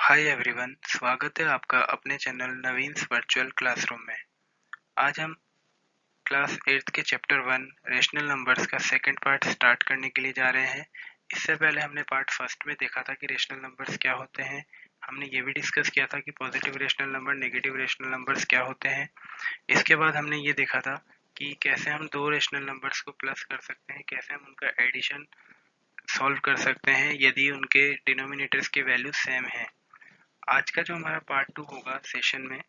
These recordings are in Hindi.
हाय एवरीवन, स्वागत है आपका अपने चैनल नवीन्स वर्चुअल क्लासरूम में। आज हम क्लास 8th के चैप्टर 1 रेशनल नंबर्स का सेकंड पार्ट स्टार्ट करने के लिए जा रहे हैं। इससे पहले हमने पार्ट फर्स्ट में देखा था कि रेशनल नंबर्स क्या होते हैं। हमने ये भी डिस्कस किया था कि positive rational number, negative rational numbers क्या होते हैं। इसके बाद हमने ये देखा था कि कैसे हम दो रेशनल नंबर्स को प्लस कर सकते हैं, कैसे हम उनका एडिशन सॉल्व कर सकते हैं यदि उनके डिनोमिनेटर्स की वैल्यू सेम है। आज का जो हमारा पार्ट 2 होगा सेशन में,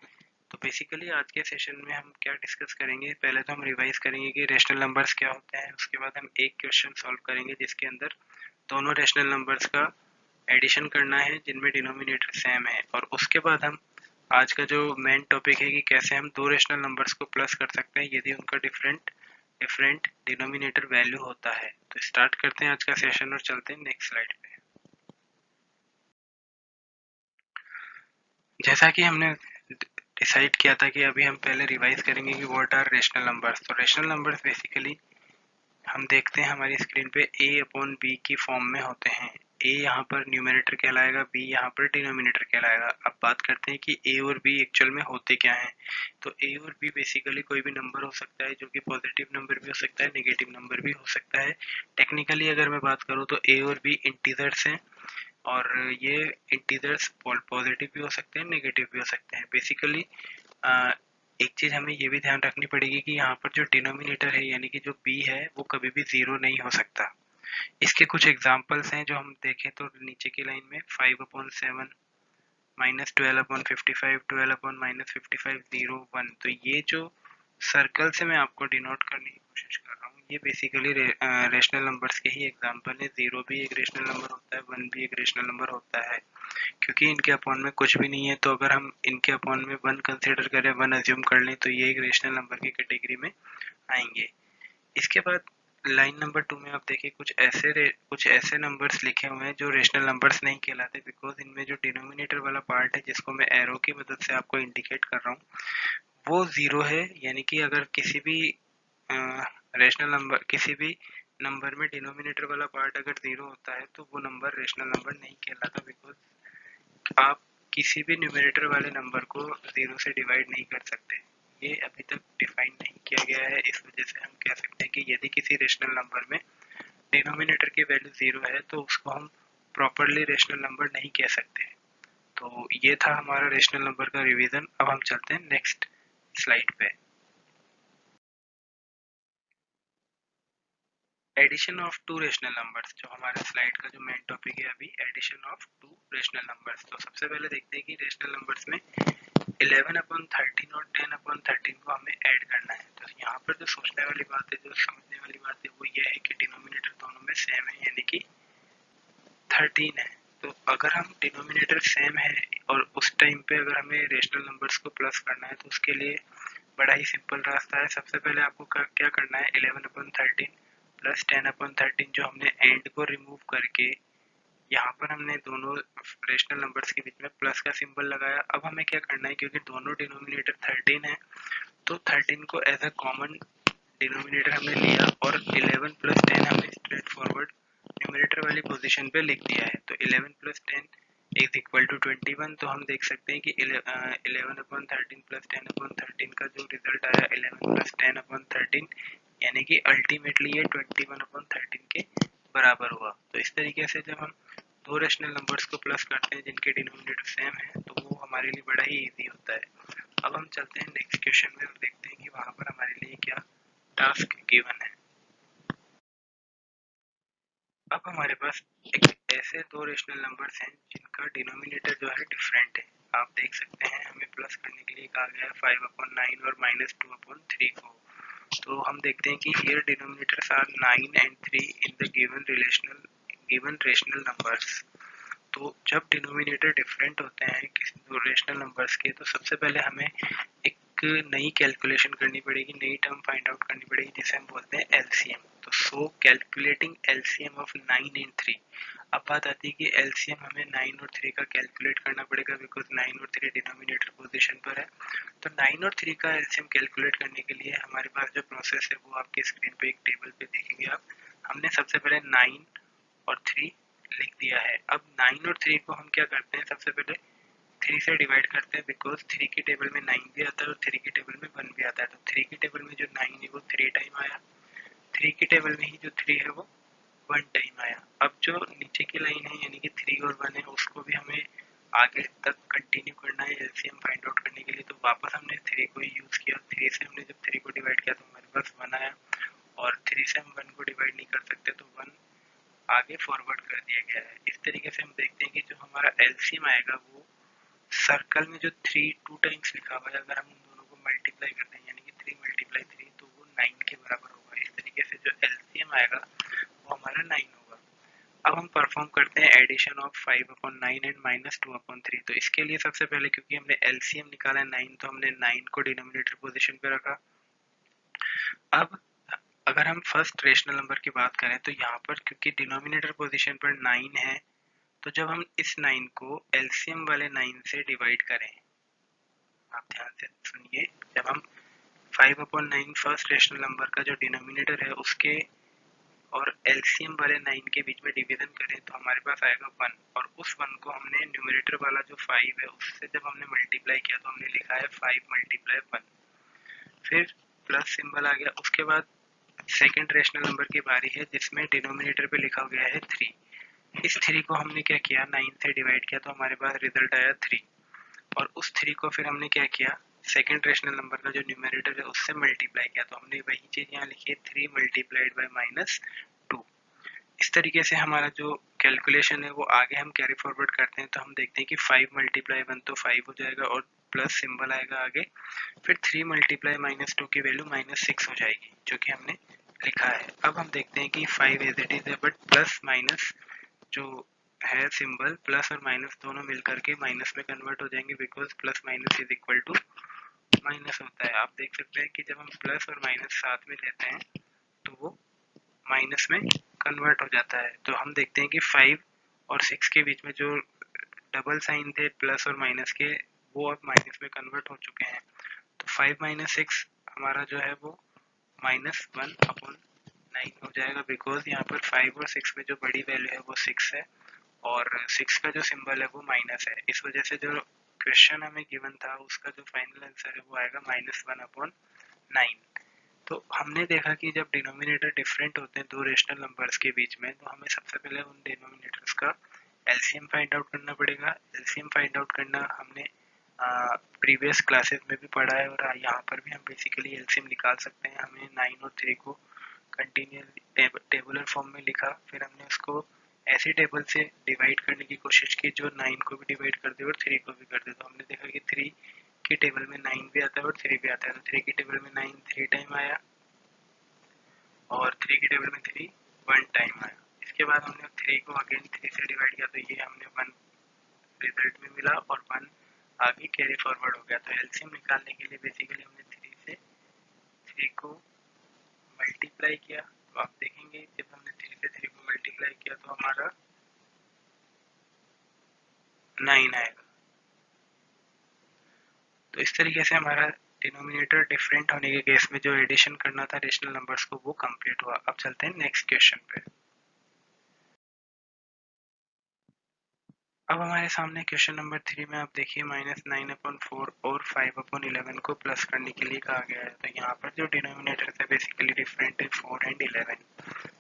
तो बेसिकली आज के सेशन में हम क्या डिस्कस करेंगे। पहले तो हम रिवाइज करेंगे कि रेशनल नंबर्स क्या होते हैं। उसके बाद हम एक क्वेश्चन सॉल्व करेंगे जिसके अंदर दोनों रेशनल नंबर्स का एडिशन करना है जिनमें डिनोमिनेटर सेम है। और उसके बाद हम आज का जो मेन टॉपिक है कि कैसे हम दो रेशनल नंबर्स को प्लस कर सकते हैं यदि उनका डिफरेंट डिफरेंट डिनोमिनेटर वैल्यू होता है। तो स्टार्ट करते हैं आज का सेशन और चलते हैं नेक्स्ट स्लाइड पे। जैसा कि हमने डिसाइड किया था कि अभी हम पहले रिवाइज करेंगे कि व्हाट आर रेशनल नंबर्स। तो रेशनल नंबर्स बेसिकली हम देखते हैं हमारी स्क्रीन पे a अपॉन बी की फॉर्म में होते हैं। a यहाँ पर न्यूमरेटर कहलाएगा, b यहाँ पर डिनोमिनेटर कहलाएगा। अब बात करते हैं कि a और b एक्चुअल में होते क्या हैं। तो a और b बेसिकली कोई भी नंबर हो सकता है जो कि पॉजिटिव नंबर भी हो सकता है, नेगेटिव नंबर भी हो सकता है। टेक्निकली अगर मैं बात करूँ तो a और b इंटीजर्स हैं और ये इंटीजर्स पॉजिटिव भी हो सकते हैं, नेगेटिव भी हो सकते हैं। बेसिकली एक चीज़ हमें ये भी ध्यान रखनी पड़ेगी कि यहाँ पर जो डिनोमिनेटर है यानी कि जो b है वो कभी भी ज़ीरो नहीं हो सकता। इसके कुछ एग्जांपल्स हैं जो हम देखें तो नीचे की लाइन में 5/7 -12/55 12/-55 0 1। तो ये जो सर्कल से मैं आपको डिनोट करने की कोशिश कर रहा हूँ ये बेसिकली रेशनल नंबर्स के ही एग्जांपल है। 0 भी एक रेशनल नंबर होता है, 1 भी एक रेशनल नंबर होता है। क्योंकि इनके अपॉन में कुछ भी नहीं है तो अगर हम इनके अपॉन में 1 कंसिडर करें, 1 अज्यूम कर लें तो ये एक रेशनल नंबर की कैटेगरी में आएंगे। इसके बाद लाइन नंबर 2 में आप देखिए कुछ ऐसे नंबर्स लिखे हुए हैं जो रेशनल नंबर्स नहीं कहलाते बिकॉज इनमें जो डिनोमिनेटर वाला पार्ट है जिसको मैं एरो की मदद से आपको इंडिकेट कर रहा हूँ वो ज़ीरो है। यानी कि अगर किसी भी रेशनल नंबर किसी भी नंबर में डिनोमिनेटर वाला पार्ट अगर ज़ीरो होता है तो वो नंबर रेशनल नंबर नहीं कहलाता बिकॉज आप किसी भी न्यूमरेटर वाले नंबर को ज़ीरो से डिवाइड नहीं कर सकते। ये अभी तक डिफाइन नहीं किया गया है, इस वजह से हम कह सकते हैं कि यदि किसी रेशनल नंबर में डिनोमिनेटर की वैल्यू ज़ीरो है तो उसको हम प्रॉपरली रेशनल नंबर नहीं कह सकते। तो ये था हमारा रेशनल नंबर का रिवीजन। अब हम चलते हैं नेक्स्ट स्लाइड पे। Addition of two rational numbers, जो हमारे स्लाइड का जो मेन टॉपिक है अभी, addition of two rational numbers. तो सबसे पहले देखते हैं कि रेशनल नंबर्स में 11/13 और 10/13 को हमें ऐड करना है। तो यहाँ पर जो सोचने वाली बात है, जो समझने वाली बात है वो ये है कि डिनोमिनेटर दोनों में सेम है यानी कि 13 है। तो अगर हम डिनोमिनेटर सेम है और उस टाइम पे अगर हमें रेशनल नंबर्स को प्लस करना है तो उसके लिए बड़ा ही सिंपल रास्ता है। सबसे पहले आपको क्या करना है, 11/13 प्लस 10/13 जो हमने एंड को रिमूव करके यहाँ पर हमने दोनों रेशनल नंबर्स के बीच में प्लस का सिंबल लगाया। अब हमें क्या करना है, क्योंकि दोनों डिनोमिनेटर 13 है तो 13 को एज अ कॉमन डिनोमिनेटर हमने लिया और 11 प्लस 10 हमने स्ट्रेट फॉरवर्ड न्यूमरेटर वाली पोजीशन पे लिख दिया है। तो 11 प्लस 10 इज इक्वल टू 21। तो हम देख सकते हैं कि 11/13 प्लस 10/13 का जो रिजल्ट आया 11 प्लस 10/13 यानी कि अल्टीमेटली ये 21/13 के बराबर हुआ। तो इस तरीके से जब हम दो रेशनल नंबर्स को प्लस करते हैं जिनके डिनोमिनेटर सेम है तो वो हमारे लिए बड़ा ही इजी होता है। अब हम चलते हैं नेक्स्ट क्वेश्चन में और देखते हैं कि वहाँ पर हमारे लिए क्या टास्क गिवन है। अब हमारे पास एक ऐसे दो रेशनल नंबर्स हैं जिनका डिनोमिनेटर जो है डिफरेंट है। आप देख सकते हैं हमें प्लस करने के लिए कहा गया है 5/9 और -2/3 को। तो हम देखते हैं कि here denominators are 9 and 3 in the given rational numbers. तो जब डिनोमिनेटर डिफरेंट होते हैं किसी दो रेशनल नंबर्स के तो सबसे पहले हमें एक नई कैलकुलेशन करनी पड़ेगी, नई टर्म फाइंड आउट करनी पड़ेगी जिसे हम बोलते हैं एलसीएम। तो सो कैलकुलेटिंग एलसीएम ऑफ 9 एंड 3। अब बात आती है कि एलसीएम हमें 9 और 3 का कैलकुलेट करना पड़ेगा बिकॉज 9 और 3 डिनोमिनेटर पोजीशन पर है। तो 9 और 3 का एलसीएम कैलकुलेट करने के लिए हमारे पास जो प्रोसेस है वो आपकी स्क्रीन पे एक टेबल पे देखेंगे आप। हमने सबसे पहले 9 और 3 लिख दिया है। अब 9 और 3 को हम क्या करते हैं, सबसे पहले 3 से डिवाइड करते हैं, बिकॉज 3 की टेबल में 9 भी आता है और 3 की टेबल में 1 भी आता है। तो 3 की टेबल में जो 9 है वो 3 टाइम आया, 3 की टेबल में ही जो 3 है वो 1 टाइम आया। अब जो नीचे की लाइन है यानी कि 3 और 1 है, उसको भी हमें आगे तक कंटिन्यू करना है एलसीएम फाइंड आउट करने के लिए। तो वापस हमने 3 को ही यूज किया, 3 से हमने जब 3 को डिवाइड किया तो हमारे पास 1 आया, और 3 से हम 1 को डिवाइड नहीं कर सकते तो 1 आगे फॉरवर्ड कर दिया गया है। इस तरीके से हम देखते हैं कि जो हमारा एलसीएम आएगा वो सर्कल में जो 3 2 टाइम्स लिखा हुआ है, अगर हम उन दोनों को मल्टीप्लाई करते हैं यानी कि 3 मल्टीप्लाई 3 तो वो 9 के बराबर होगा। इस तरीके से जो एलसीएम आएगा वो हमारा 9 होगा। अब हम परफॉर्म करते हैं एडिशन ऑफ 5/9 एंड -2/3। तो इसके लिए सबसे पहले क्योंकि हमने एलसीएम निकाला है 9, तो हमने 9 को डिनोमिनेटर पोजीशन पे रखा। अब अगर हम फर्स्ट रेशनल नंबर की बात करें तो यहाँ पर क्योंकि डिनोमिनेटर पोजीशन पर 9 है, तो जब हम इस 9 को एलसीएम वाले 9 से डिवाइड करें, आप ध्यान से सुनिए, जब हम 5/9 फर्स्ट रेशनल नंबर का जो डिनोमिनेटर है उसके और एलसीएम वाले 9 के बीच में डिवीजन करें तो हमारे पास आएगा 1, और उस 1 को हमने न्यूमरेटर वाला जो 5 है उससे जब हमने मल्टीप्लाई किया तो हमने लिखा है 5 मल्टीप्लाई 1, फिर प्लस सिंबल आ गया। उसके बाद सेकंड रेशनल नंबर की बारी है जिसमें डिनोमिनेटर पे लिखा गया है 3। इस 3 को हमने क्या किया, 9 से डिवाइड किया तो हमारे पास रिजल्ट आया 3, और उस 3 को फिर हमने क्या किया, सेकंड रेशनल नंबर का जो न्यूमरेटर है उससे मल्टीप्लाई किया तो हमने वही चीज यहाँ लिखी है 3 मल्टीप्लाइड बाय -2। इस तरीके से हमारा जो कैलकुलेशन है वो आगे हम कैरी फॉरवर्ड करते हैं तो हम देखते हैं कि 5 मल्टीप्लाई 1 तो 5 हो जाएगा और प्लस सिंबल आएगा आगे, फिर 3 मल्टीप्लाई -2 की वैल्यू -6 हो जाएगी जो कि हमने लिखा है। अब हम देखते हैं कि 5 एज इट इज है, बट प्लस माइनस जो है सिंबल, प्लस और माइनस दोनों मिलकर के माइनस में कन्वर्ट हो जाएंगे, because plus minus is equal to minus होता है। आप देख सकते हैं कि जब हम प्लस और माइनस साथ में लेते हैं तो वो माइनस में कन्वर्ट हो जाता है। तो हम देखते हैं कि 5 और 6 के बीच में जो डबल साइन थे प्लस और माइनस के, वो अब माइनस में कन्वर्ट हो चुके हैं। तो 5 - 6 हमारा जो है वो -1/9 हो जाएगा, बिकॉज यहाँ पर 5 और 6 में जो बड़ी वैल्यू है वो 6 है और 6 का जो सिंबल है वो माइनस है। इस वजह से जो क्वेश्चन हमें गिवन था उसका जो फाइनल आंसर है वो आएगा -1/9। तो हमने देखा कि जब डिनोमिनेटर डिफरेंट होते हैं दो रेशनल नंबर्स के बीच में तो हमें सबसे पहले उन डिनोमिनेटर्स का एलसीएम फाइंड आउट करना पड़ेगा। एलसीएम फाइंड आउट करना हमने प्रीवियस क्लासेस में भी पढ़ा है और यहाँ पर भी हम बेसिकली एलसीएम निकाल सकते हैं। हमने 9 और 3 को कंटिन्यूअस टेबुलर फॉर्म में लिखा, फिर हमने उसको ऐसी टेबल से डिवाइड करने की कोशिश की जो 9 को भी डिवाइड कर दे और 3 को भी कर दे। तो हमने देखा कि 3 की टेबल में 9 भी आता है और 3 भी आता है, तो 3 की टेबल में 9 3 टाइम आया और 3 की टेबल में 3 1 टाइम आया। इसके बाद हमने 3 को अगेन 3 से डिवाइड किया तो ये हमने 1 रिजल्ट में मिला और 1 आगे कैरी फॉरवर्ड हो गया। तो एलसीएम निकालने के लिए बेसिकली हमने 3 से 3 को मल्टीप्लाई किया। तो आप देखेंगे जब हमने 3 से 3 को मल्टीप्लाई किया तो हमारा 9 आएगा। तो इस तरीके से हमारा डिनोमिनेटर डिफरेंट होने के केस में जो एडिशन करना था रेशनल नंबर्स को वो कंप्लीट हुआ। अब चलते हैं नेक्स्ट क्वेश्चन पे। अब हमारे सामने क्वेश्चन नंबर 3 में आप देखिए -9/4 और 5/11 को प्लस करने के लिए कहा गया है। तो यहाँ पर जो डिनोमिनेटर है बेसिकली डिफरेंट है 4 एंड 11।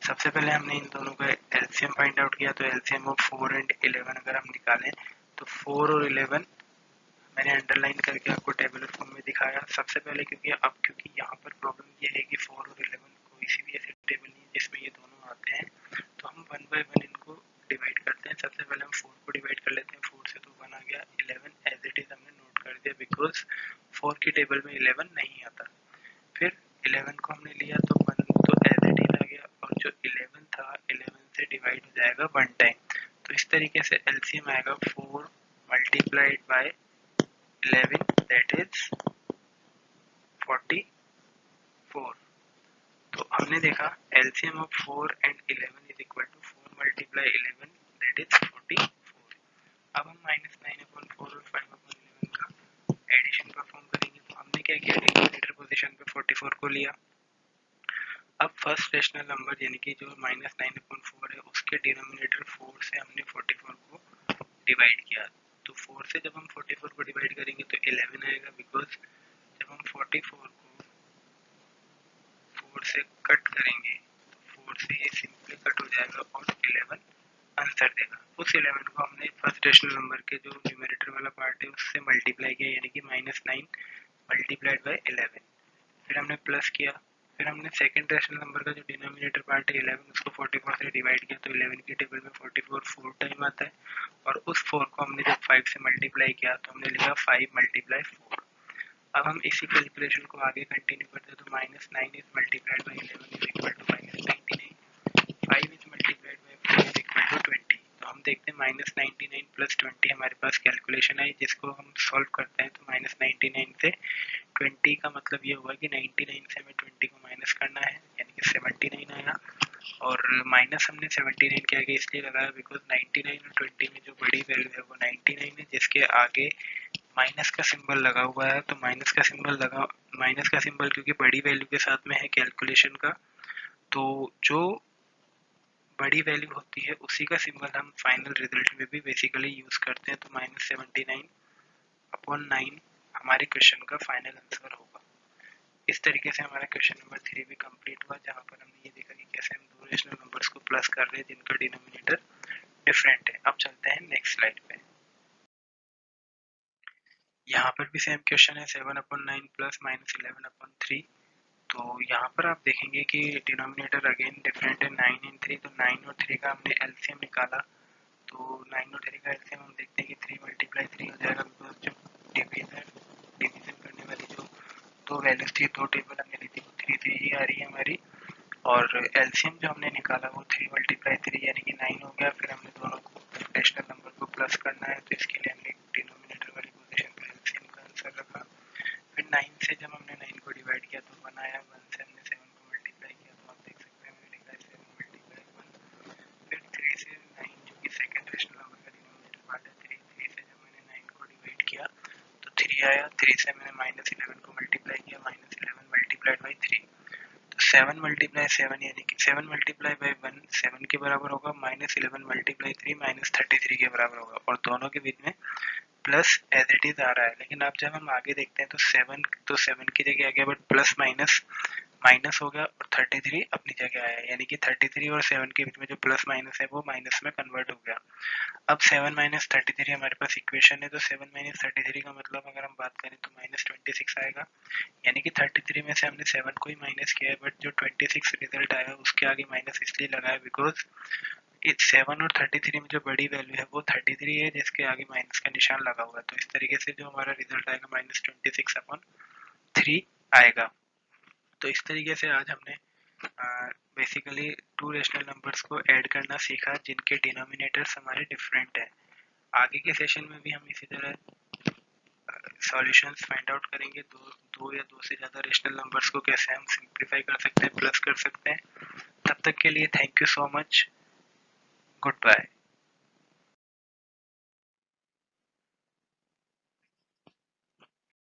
सबसे पहले हमने इन दोनों का एलसीएम फाइंड आउट किया, तो एलसीएम ऑफ 4 एंड 11 अगर हम निकालें तो 4 और 11 मैंने अंडरलाइन करके आपको टेबुलर फॉर्म में दिखाया। सबसे पहले क्योंकि यहाँ पर प्रॉब्लम ये है कि 4 और 11 कोई सी भी ऐसी टेबल नहीं है जिसमें ये दोनों आते हैं, तो हम 1 बाय 1 इनको डिवाइड करते हैं। सबसे पहले हम 4 को डिवाइड कर लेते हैं, 4 से तो 1 आ गया, 11 एज इट इज हमने नोट कर दिया बिकॉज 4 की टेबल में 11 नहीं आता। फिर 11 को हमने लिया तो 1 तो एज इट इज आ गया और जो 11 था 11 से डिवाइड हो जाएगा 1 टाइम। तो इस तरीके से एलसीएम आएगा 4 मल्टीप्लाइड बाय 11 that is 44। तो हमने देखा LCM of 4 and 11 is equal to 4 multiply 11 that is 44। अब हम -9/4 और 5/11 का एडिशन परफॉर्म करेंगे। तो हमने क्या किया, डिनोमिनेटर पोजीशन पे 44 को लिया, अब फर्स्ट रेशनल नंबर यानी कि जो -9/4 है उसके डिनोमिनेटर 4 से हमने 44 को डिवाइड किया। तो 4 से जब हम 44 को डिवाइड करेंगे तो 11 आएगा, बिकॉज जब हम 44 को 4 से कट करेंगे तो 4 से ये सिंपली कट हो जाएगा और 11 आंसर देगा। उस 11 को हमने फर्स्ट रेशनल नंबर के जो न्यूमरेटर वाला पार्ट है उससे मल्टीप्लाई किया, यानी कि -9 मल्टीप्लाइड बाय 11। फिर हमने प्लस किया, फिर हमने सेकंड रेशनल नंबर का जो डिनोमिनेटर पार्ट है 11 उसको 44 से डिवाइड किया, तो 11 की टेबल में 44 4 टाइम आता है, और उस 4 को हमने जब 5 से मल्टीप्लाई किया तो हमने लिखा 5 मल्टीप्लाई 4। अब हम इसी कैलकुलेशन को आगे कंटिन्यू करते हैं, तो -9 is multiplied by 11 is equal to -99, 5 is multiplied by 4 is equal to 20। तो हम देखते हैं -99 प्लस 20 हमारे पास कैलकुलेशन आई, जिसको हम सॉल्व करते हैं तो -99 से 20 का मतलब ये हुआ कि 99 से हमें 20 को माइनस करना है, यानी कि 79 आया। और माइनस हमने 79 के आगे इसलिए लगाया बिकॉज 99 और 20 में जो बड़ी वैल्यू है वो 99 है, जिसके आगे माइनस का सिंबल लगा हुआ है। तो माइनस का सिंबल क्योंकि बड़ी वैल्यू के साथ में है कैलकुलेशन का, तो जो बड़ी वैल्यू होती है उसी का सिंबल हम फाइनल रिजल्ट में भी बेसिकली यूज करते हैं। तो -79/9 हमारे क्वेश्चन का फाइनल आंसर होगा। इस तरीके से हमारा क्वेश्चन नंबर 3 भी कंप्लीट हुआ, जहाँ पर हमने ये देखा कि कैसे हम दो रेशनल नंबर्स को प्लस कर रहे हैं जिनका डिनोमिनेटर डिफरेंट है। अब चलते हैं नेक्स्ट स्लाइड पे। यहाँ पर भी सेम क्वेश्चन है, 7/9 प्लस -11/3। तो यहाँ पर आप देखेंगे कि डिनोमिनेटर अगेन डिफरेंट है, 9 एंड 3। तो 9 और 3 का हमने एलसीएम निकाला, तो 9 और 3 का एलसीएम हम देखते हैं कि 3 मल्टीप्लाई 3 हो जाएगा, बिकॉज जो डिवीजन करने वाली जो दो वैल्यूज थी, दो टेबल हमने ली थी, 3 3 ही आ रही है हमारी। और एलसीएम जो हमने निकाला वो 3 मल्टीप्लाई 3 यानी कि 9 हो गया। फिर हमने दोनों को रेशनल नंबर को प्लस करना है, तो इसके लिए हमने डिनोमिनेटर वाली पोजीशन पे एलसीएम का आंसर रखा। फिर 9 से जब हमने 9 को डिवाइड किया तो 1 आया, 1 से हमने 7 को मल्टीप्लाई किया, तो आप देख सकते हैं हमने लिखा है 7 मल्टीप्लाई 1। फिर 3 से 9 जो कि सेकंड रेशनल नंबर का डिनोमिनेटर पार्ट है, 3 से जब मैंने 9 को डिवाइड किया तो 3 आया। 3 से मैंने -11 को मल्टीप्लाई किया, -11 मल्टीप्लाइड बाई 3। 7 मल्टीप्लाई 7 यानी कि 7 मल्टीप्लाई बाई 1 7 के बराबर होगा, -11 मल्टीप्लाई 3 -33 के बराबर होगा, और दोनों के बीच में प्लस एज इट इज आ रहा है। लेकिन अब जब हम आगे देखते हैं तो 7 की जगह आ गया, बट प्लस माइनस माइनस हो गया और 33 अपनी जगह आया, यानी कि 33 और 7 के बीच में जो प्लस माइनस है वो माइनस में कन्वर्ट हो गया। अब 7 माइनस 33 हमारे पास इक्वेशन है, तो 7 माइनस 33 का मतलब अगर हम बात करें तो -26 आएगा, यानी कि 33 में से हमने 7 को ही माइनस किया है, बट जो 26 रिजल्ट आया उसके आगे माइनस इसलिए लगाया बिकॉज इस 7 और 33 में जो बड़ी वैल्यू है वो 33 है, जिसके आगे माइनस का निशान लगा हुआ है। तो इस तरीके से जो हमारा रिजल्ट आएगा -26/3 आएगा। तो इस तरीके से आज हमने बेसिकली टू रेशनल नंबर्स को ऐड करना सीखा जिनके डिनोमिनेटर्स हमारे डिफरेंट है। आगे के सेशन में भी हम इसी तरह सॉल्यूशंस फाइंड आउट करेंगे, दो या दो से ज़्यादा रेशनल नंबर्स को कैसे हम सिंप्लीफाई कर सकते हैं, प्लस कर सकते हैं। तब तक के लिए thank you so much, good bye.